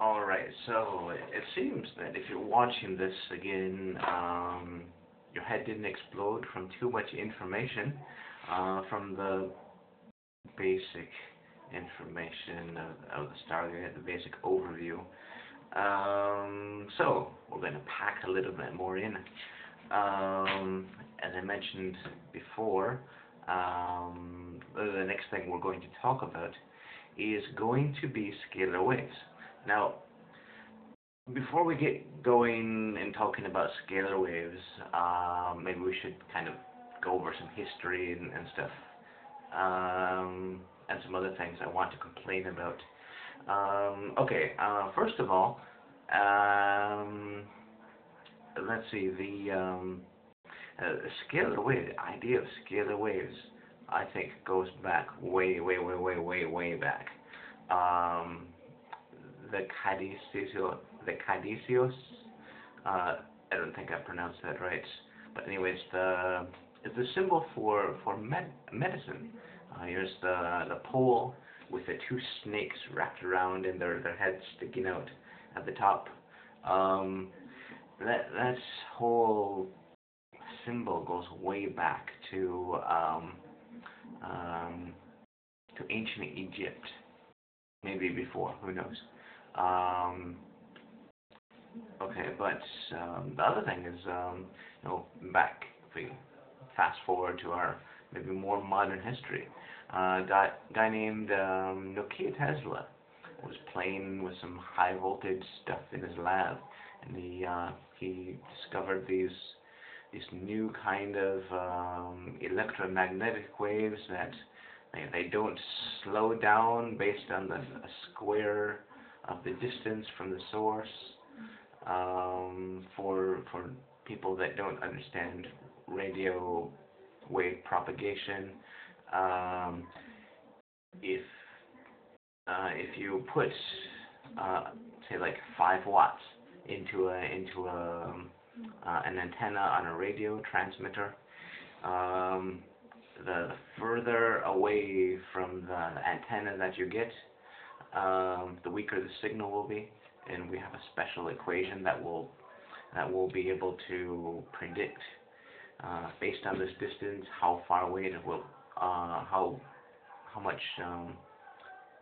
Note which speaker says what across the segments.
Speaker 1: Alright, so it seems that if you're watching this again, your head didn't explode from too much information, from the basic information of the Stargate, the basic overview. So, we're going to pack a little bit more in. As I mentioned before, the next thing we're going to talk about is going to be scalar waves. Now, before we get going and talking about scalar waves, maybe we should kind of go over some history and stuff, and some other things I want to complain about. Okay, first of all, let's see, the scalar wave, the idea of scalar waves, I think goes back way back. Um, the Cadicios, I don't think I pronounced that right, but anyways, it's the symbol for medicine. Here's the pole with the two snakes wrapped around and their heads sticking out at the top. Um, that whole symbol goes way back um, to ancient Egypt, maybe before, who knows. Um, okay, but the other thing is, back, if we fast forward to our maybe more modern history, guy named Nikola Tesla was playing with some high voltage stuff in his lab, and he discovered these new kind of electromagnetic waves that they don't slow down based on the square of the distance from the source. For people that don't understand radio wave propagation, um, if you put say like 5 watts into an antenna on a radio transmitter, um, the further away from the antenna that you get, the weaker the signal will be, and we have a special equation that will be able to predict, based on this distance, how far away it will, how much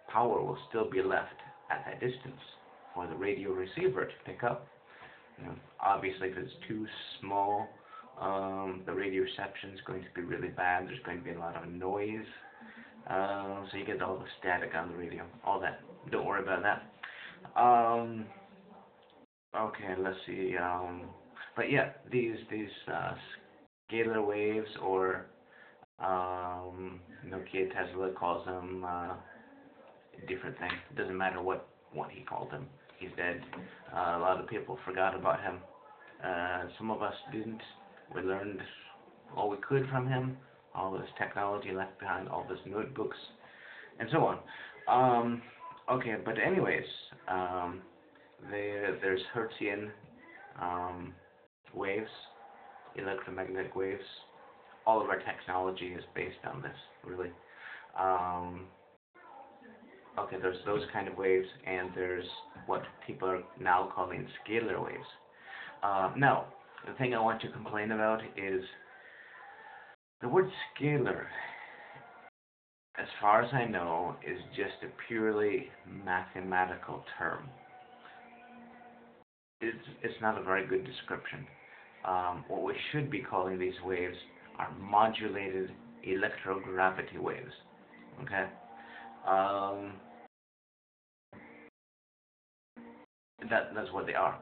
Speaker 1: power will still be left at that distance for the radio receiver to pick up. Obviously, if it's too small, the radio reception is going to be really bad. There's going to be a lot of noise, so you get all the static on the radio, all that. Don't worry about that. Okay, let's see. But yeah, these scalar waves, or Nikola Tesla calls them different things. It doesn't matter what he called them. He's dead. A lot of people forgot about him. Some of us didn't. We learned all we could from him. All this technology left behind, all this notebooks, and so on. Okay, but anyways, there's Hertzian waves, electromagnetic waves. All of our technology is based on this, really. Um, okay, there's those kind of waves, and there's what people are now calling scalar waves. Now, the thing I want to complain about is the word scalar, as far as I know, is just a purely mathematical term. It's not a very good description. What we should be calling these waves are modulated electrogravity waves. Okay? Um, that's what they are.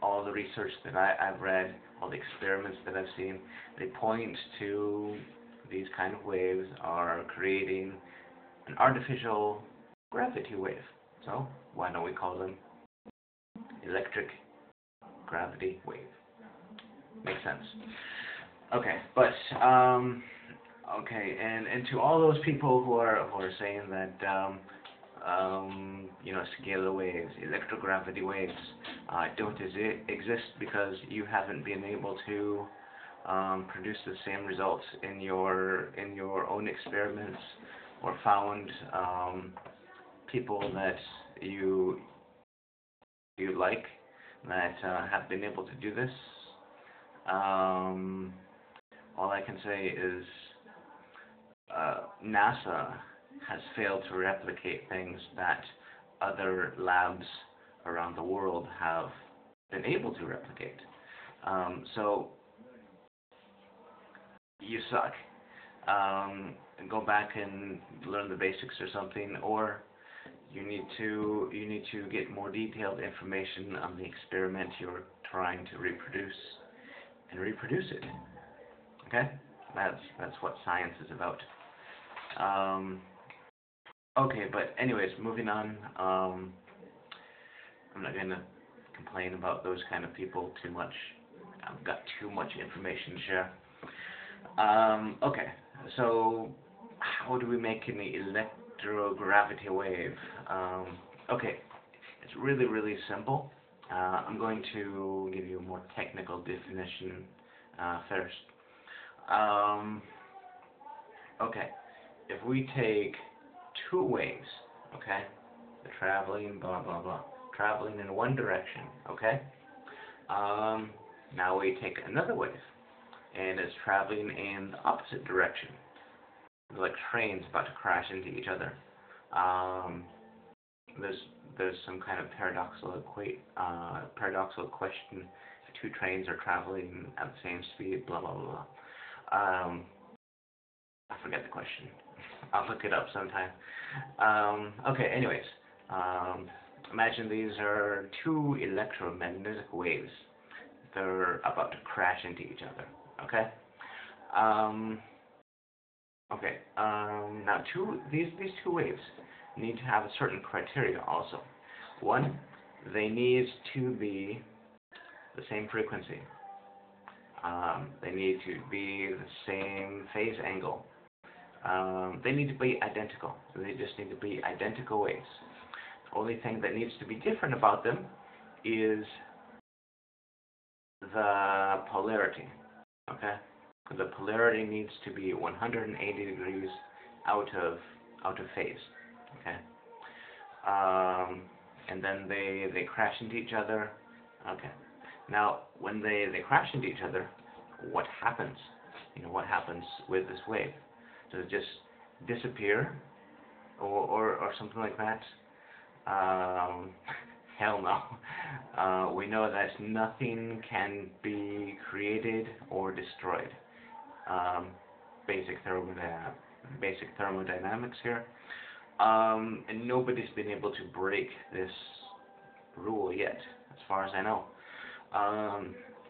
Speaker 1: All the research that I've read, all the experiments that I've seen, they point to these kind of waves are creating an artificial gravity wave. So why don't we call them electric gravity wave? Makes sense. Okay, but okay, and to all those people who are saying that scalar waves, electrogravity waves, don't exist because you haven't been able to produce the same results in your own experiments, or found people that you like that have been able to do this. All I can say is NASA has failed to replicate things that other labs around the world have been able to replicate. So you suck. Go back and learn the basics or something, or you need to get more detailed information on the experiment you're trying to reproduce and reproduce it. Okay, that's what science is about. Okay, but anyways, moving on. I'm not gonna complain about those kind of people too much. I've got too much information to share. Okay, so how do we make an electrogravity wave? Okay, it's really, really simple. I'm going to give you a more technical definition first. Okay, if we take two waves, okay, the traveling, blah, blah, blah, traveling in one direction, okay? Now we take another wave, and it's traveling in the opposite direction. Like trains about to crash into each other. There's some kind of paradoxical question. Two trains are traveling at the same speed, blah blah blah. I forget the question. I'll look it up sometime. Okay, anyways, imagine these are two electromagnetic waves. They're about to crash into each other. Okay. Now these two waves need to have a certain criteria also. One, they need to be the same frequency. They need to be the same phase angle. They need to be identical. They just need to be identical waves. The only thing that needs to be different about them is the polarity. Okay? The polarity needs to be 180 degrees out of phase. Okay? And then they crash into each other. Okay. Now, when they crash into each other, what happens? You know, what happens with this wave? Does it just disappear, or something like that? Hell no. We know that nothing can be created or destroyed. Basic thermodynamics here. And nobody's been able to break this rule yet, as far as I know.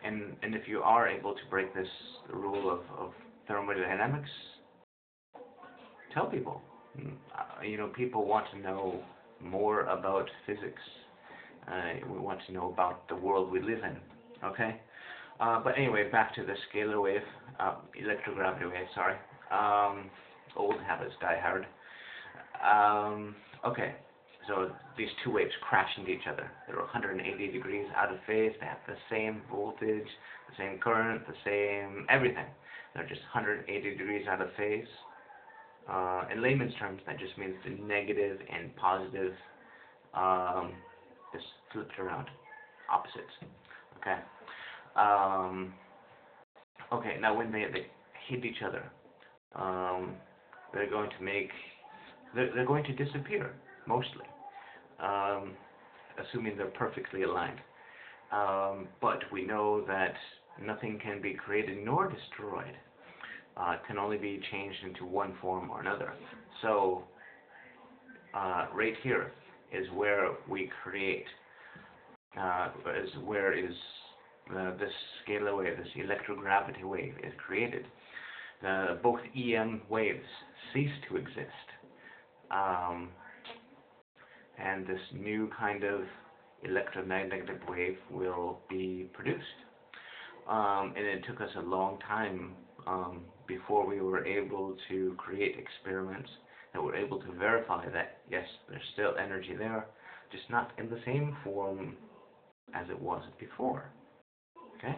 Speaker 1: And if you are able to break this rule of thermodynamics, tell people. You know, people want to know more about physics. We want to know about the world we live in. Okay. But anyway, back to the scalar wave, electrogravity wave. Sorry. Old habits die hard. Okay. So these two waves crash into each other. They're 180 degrees out of phase. They have the same voltage, the same current, the same everything. They're just 180 degrees out of phase. In layman's terms, that just means the negative and positive is flipped around, opposites. Okay. Okay. Now, when they hit each other, they're going to disappear mostly, assuming they're perfectly aligned. But we know that nothing can be created nor destroyed. It can only be changed into one form or another. So, right here is where we create, this scalar wave, this electrogravity wave is created. Both EM waves cease to exist. And this new kind of electromagnetic wave will be produced. And it took us a long time before we were able to create experiments that were able to verify that, yes, there's still energy there, just not in the same form as it was before. Okay?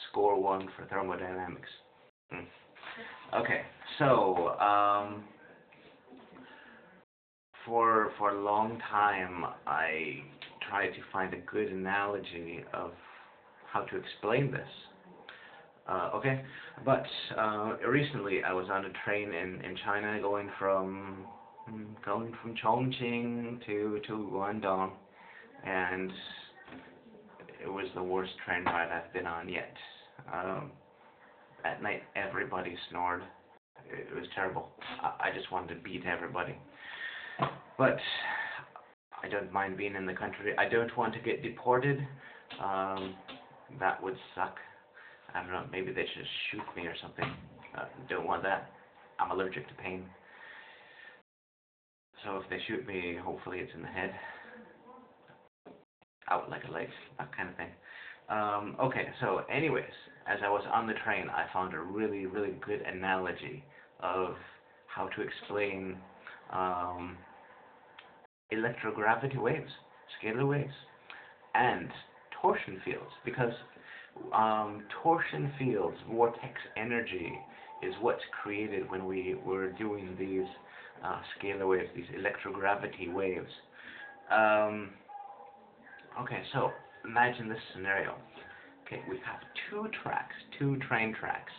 Speaker 1: Score one for thermodynamics. Okay, so for a long time, I tried to find a good analogy of how to explain this. Okay, but recently I was on a train in China going from Chongqing to Guangdong, and it was the worst train ride I've been on yet. Um, at night, everybody snored. It was terrible. I just wanted to beat everybody. But I don't mind being in the country. I don't want to get deported. Um, that would suck. I don't know, maybe they should shoot me or something. Don't want that. I'm allergic to pain. So if they shoot me, hopefully it's in the head. Out like a light, that kind of thing. Okay, so anyways, as I was on the train, I found a really, really good analogy of how to explain um, electrogravity waves, scalar waves, and torsion fields, because torsion fields, vortex energy, is what's created when we were doing these scalar waves, these electrogravity waves. Um, okay, so imagine this scenario. Okay, we have two tracks, two train tracks,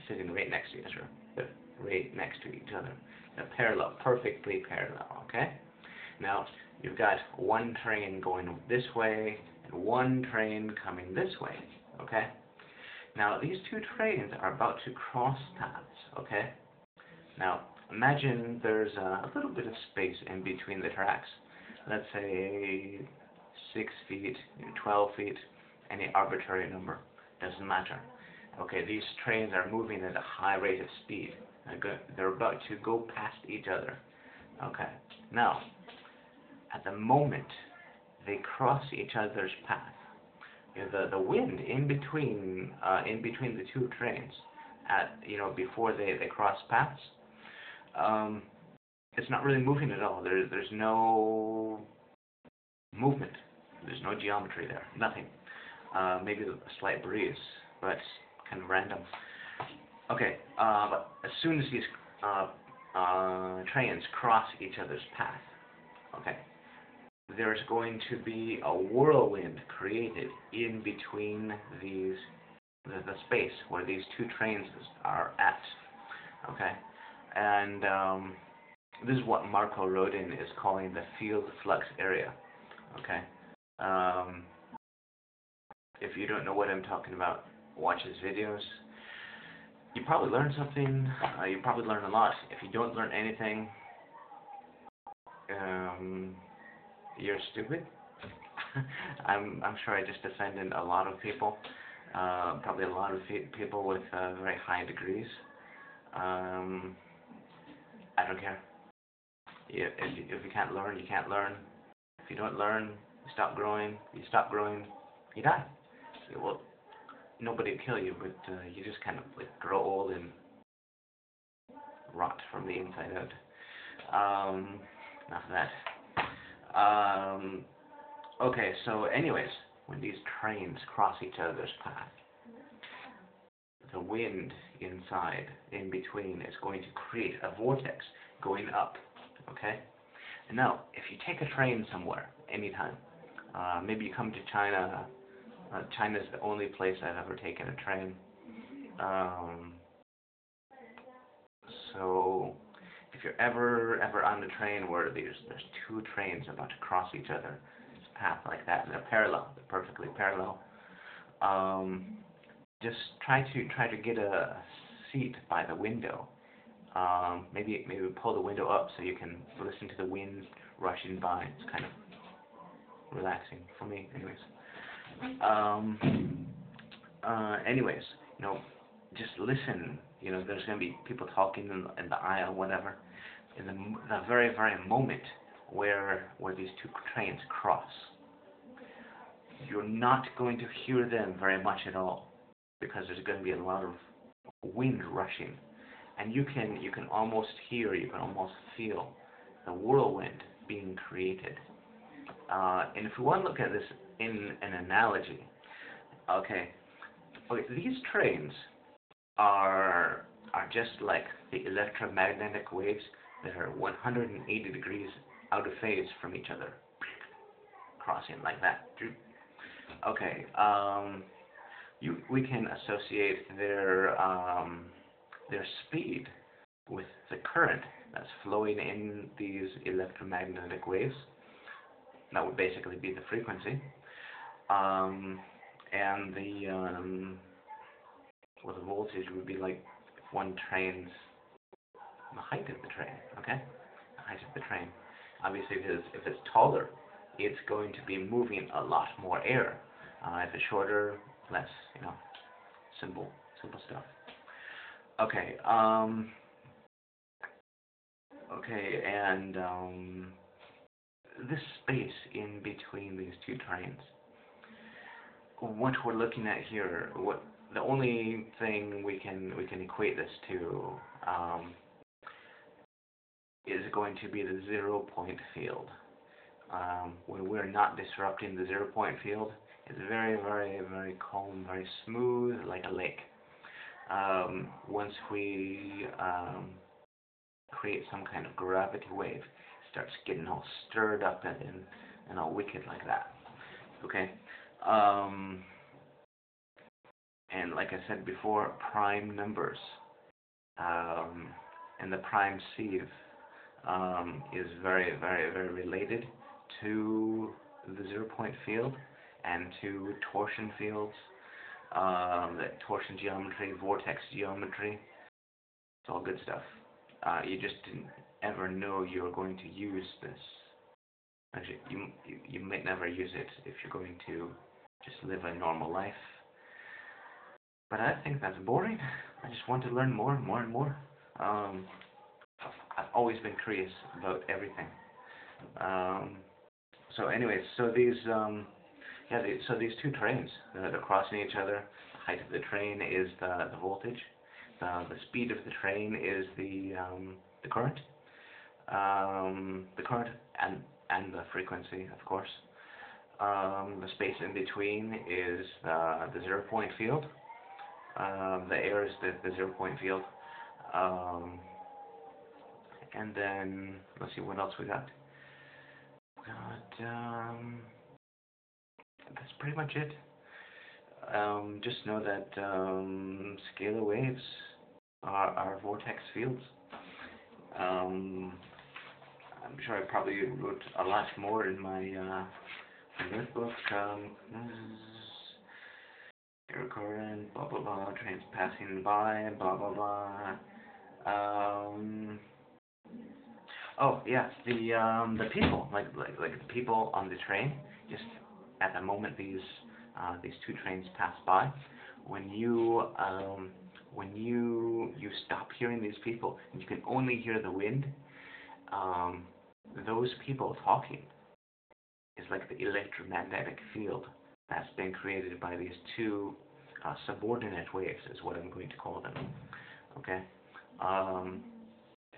Speaker 1: sitting right next to each other, right next to each other. They're parallel, perfectly parallel, okay? Now, you've got one train going this way and one train coming this way, okay? Now, these two trains are about to cross paths, okay? Now, imagine there's a little bit of space in between the tracks. Let's say 6 feet, 12 feet, any arbitrary number, doesn't matter. Okay, these trains are moving at a high rate of speed. They're about to go past each other. Okay, now, at the moment they cross each other's path, the wind in between the two trains, before they cross paths, um, it's not really moving at all. There's no movement. There's no geometry there. Nothing. Maybe a slight breeze, but kind of random. Okay, but as soon as these trains cross each other's path, okay, there's going to be a whirlwind created in between the space where these two trains are at. Okay, and this is what Marco Rodin is calling the field flux area. Okay, um, if you don't know what I'm talking about, watch his videos. You probably learn something. You probably learn a lot. If you don't learn anything, you're stupid. I'm sure I just offended a lot of people. Probably a lot of people with very high degrees. I don't care. If you can't learn, you can't learn. If you don't learn, you stop growing. You stop growing, you die. Well, nobody will kill you, but you just kind of like grow old and rot from the inside out. Enough of that. Okay, so anyways, when these trains cross each other's path, the wind in between, is going to create a vortex going up, okay? And now, if you take a train somewhere, anytime, maybe you come to China. China's the only place I've ever taken a train. So, if you're ever on the train where there's two trains about to cross each other's path like that, and they're parallel, they're perfectly parallel, just try to get a seat by the window. Maybe pull the window up so you can listen to the wind rushing by. It's kind of relaxing for me, anyways. Anyways, just listen. There's gonna be people talking in the aisle, whatever. In the very moment where these two trains cross, you're not going to hear them very much at all, because there's going to be a lot of wind rushing, and you can almost hear, you can almost feel the whirlwind being created. And if we want to look at this in an analogy, okay, these trains are just like the electromagnetic waves they're 180 degrees out of phase from each other, crossing like that. Okay, we can associate their speed with the current that's flowing in these electromagnetic waves. That would basically be the frequency. And the voltage would be like if one train's the height of the train, okay? The height of the train. Obviously, if it's taller, it's going to be moving a lot more air. If it's shorter, less, simple stuff. Okay, and this space in between these two trains, what we're looking at here, the only thing we can equate this to is going to be the 0-point field. When we're not disrupting the 0-point field, it's very, very, very calm, very smooth, like a lake. Once we create some kind of gravity wave, it starts getting all stirred up and all wicked like that. Okay? And like I said before, prime numbers and the prime sieve is very, very, very related to the 0-point field and to torsion fields, the torsion geometry, vortex geometry. It's all good stuff. You just didn't ever know you were going to use this. Actually, you might never use it if you're going to just live a normal life. But I think that's boring. I just want to learn more and more and more. I've always been curious about everything. So anyways, so these these two trains, they're crossing each other. The height of the train is the voltage. The speed of the train is the current. The current and the frequency, of course. The space in between is the 0-point field. The air is the 0-point field. And then, let's see what else we got. That's pretty much it. Just know that scalar waves are vortex fields. I'm sure I probably wrote a lot more in my notebook. Air current, blah blah blah, trains passing by, blah blah blah. Oh yeah, the people, like the people on the train, just at the moment these two trains pass by, when you stop hearing these people, and you can only hear the wind, those people talking is like the electromagnetic field that's been created by these two subordinate waves, is what I'm going to call them. Okay.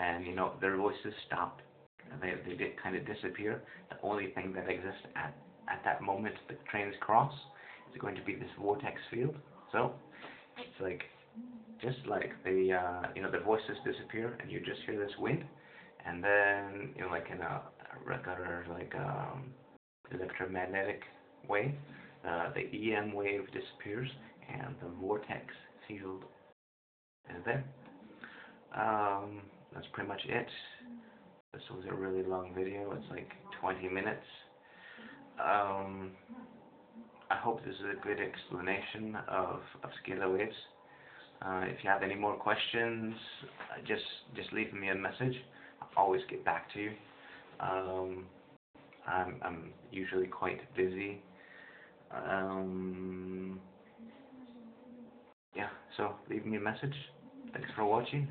Speaker 1: And their voices stop. They did kind of disappear. The only thing that exists at that moment the trains cross is going to be this vortex field. So it's like just like the voices disappear and you just hear this wind, and then like in a regular electromagnetic wave, the EM wave disappears and the vortex field is there. That's pretty much it. This was a really long video. It's like 20 minutes. I hope this is a good explanation of scalar waves. If you have any more questions, just leave me a message. I'll always get back to you. I'm usually quite busy. Yeah, so leave me a message. Thanks for watching.